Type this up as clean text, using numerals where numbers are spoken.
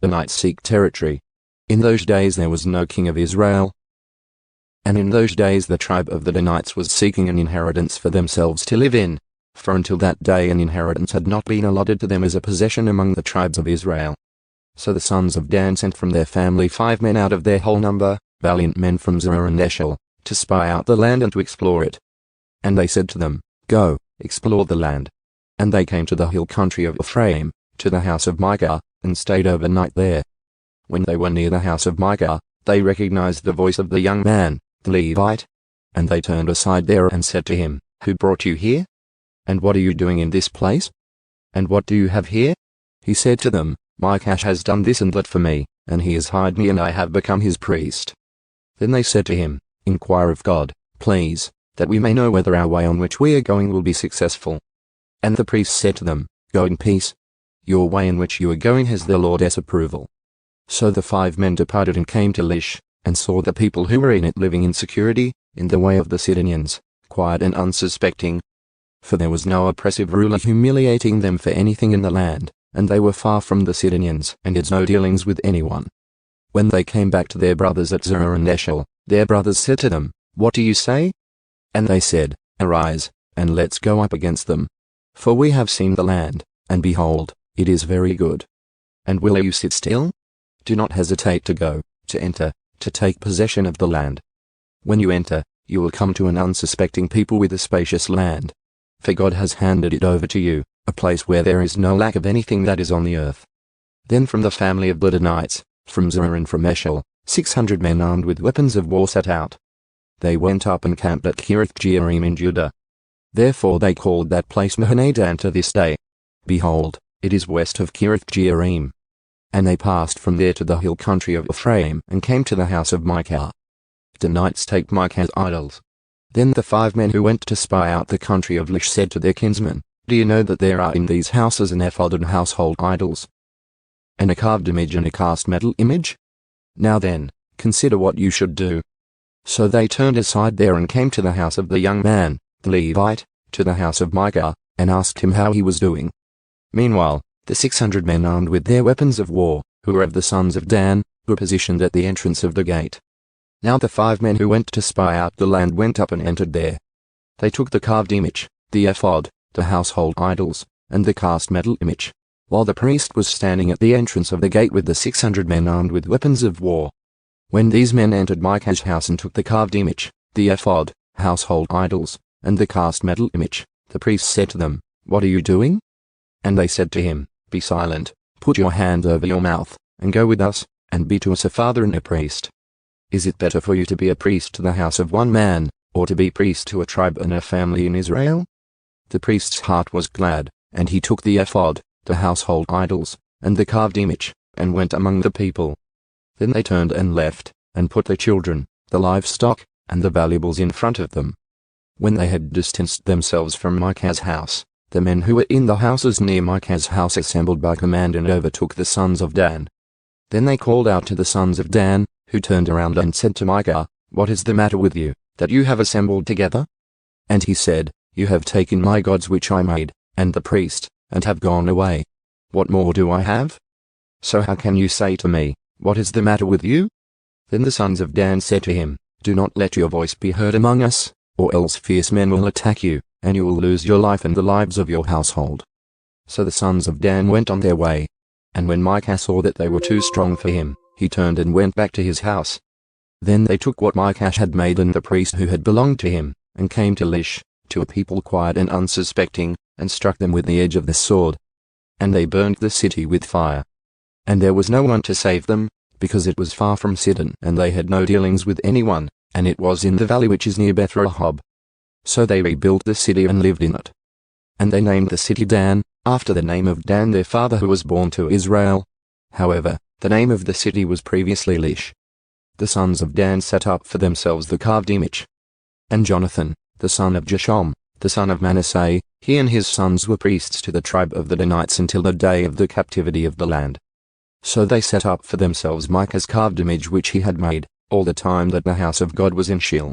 Danites seek territory. In those days there was no king of Israel. And in those days the tribe of the Danites was seeking an inheritance for themselves to live in, for until that day an inheritance had not been allotted to them as a possession among the tribes of Israel. So the sons of Dan sent from their family 5 men out of their whole number, valiant men from Zorah and Eshtaol, to spy out the land and to explore it. And they said to them, Go, explore the land. And they came to the hill country of Ephraim, to the house of Micah, and stayed overnight there. When they were near the house of Micah, they recognized the voice of the young man, the Levite. And they turned aside there and said to him, Who brought you here? And what are you doing in this place? And what do you have here? He said to them, Micah has done this and that for me, and he has hired me and I have become his priest. Then they said to him, Inquire of God, please, that we may know whether our way on which we are going will be successful. And the priest said to them, Go in peace. Your way in which you are going has the Lord's approval. So the 5 men departed and came to Lish, and saw the people who were in it living in security, in the way of the Sidonians, quiet and unsuspecting. For there was no oppressive ruler humiliating them for anything in the land, and they were far from the Sidonians and had no dealings with anyone. When they came back to their brothers at Zorah and Eshtaol, their brothers said to them, What do you say? And they said, Arise, and let's go up against them. For we have seen the land, and behold, it is very good. And will you sit still? Do not hesitate to go, to enter, to take possession of the land. When you enter, you will come to an unsuspecting people with a spacious land. For God has handed it over to you, a place where there is no lack of anything that is on the earth. Then from the family of the Danites, from Zorah and from Eshtaol, 600 men armed with weapons of war set out. They went up and camped at Kiriath-Jearim in Judah. Therefore they called that place Mahanadan to this day. Behold, it is west of Kiriath-Jearim. And they passed from there to the hill country of Ephraim and came to the house of Micah. Danites take Micah's idols. Then the 5 men who went to spy out the country of Lish said to their kinsmen, Do you know that there are in these houses an ephod and household idols, and a carved image and a cast metal image? Now then, consider what you should do. So they turned aside there and came to the house of the young man, the Levite, to the house of Micah, and asked him how he was doing. Meanwhile, the 600 men armed with their weapons of war, who were of the sons of Dan, were positioned at the entrance of the gate. Now the 5 men who went to spy out the land went up and entered there. They took the carved image, the ephod, the household idols, and the cast metal image, while the priest was standing at the entrance of the gate with the 600 men armed with weapons of war. When these men entered Micah's house and took the carved image, the ephod, household idols, and the cast metal image, the priest said to them, What are you doing? And they said to him, Be silent, put your hand over your mouth, and go with us, and be to us a father and a priest. Is it better for you to be a priest to the house of one man, or to be priest to a tribe and a family in Israel? The priest's heart was glad, and he took the ephod, the household idols, and the carved image, and went among the people. Then they turned and left, and put the children, the livestock, and the valuables in front of them. When they had distanced themselves from Micah's house, the men who were in the houses near Micah's house assembled by command and overtook the sons of Dan. Then they called out to the sons of Dan, who turned around and said to Micah, What is the matter with you, that you have assembled together? And he said, You have taken my gods which I made, and the priest, and have gone away. What more do I have? So how can you say to me, What is the matter with you? Then the sons of Dan said to him, Do not let your voice be heard among us, or else fierce men will attack you, and you will lose your life and the lives of your household. So the sons of Dan went on their way. And when Micah saw that they were too strong for him, he turned and went back to his house. Then they took what Micah had made and the priest who had belonged to him, and came to Lish, to a people quiet and unsuspecting, and struck them with the edge of the sword. And they burned the city with fire. And there was no one to save them, because it was far from Sidon, and they had no dealings with anyone, and it was in the valley which is near Beth-rehob. So they rebuilt the city and lived in it. And they named the city Dan, after the name of Dan their father who was born to Israel. However, the name of the city was previously Lish. The sons of Dan set up for themselves the carved image. And Jonathan, the son of Jeshom, the son of Manasseh, he and his sons were priests to the tribe of the Danites until the day of the captivity of the land. So they set up for themselves Micah's carved image which he had made, all the time that the house of God was in Shiloh.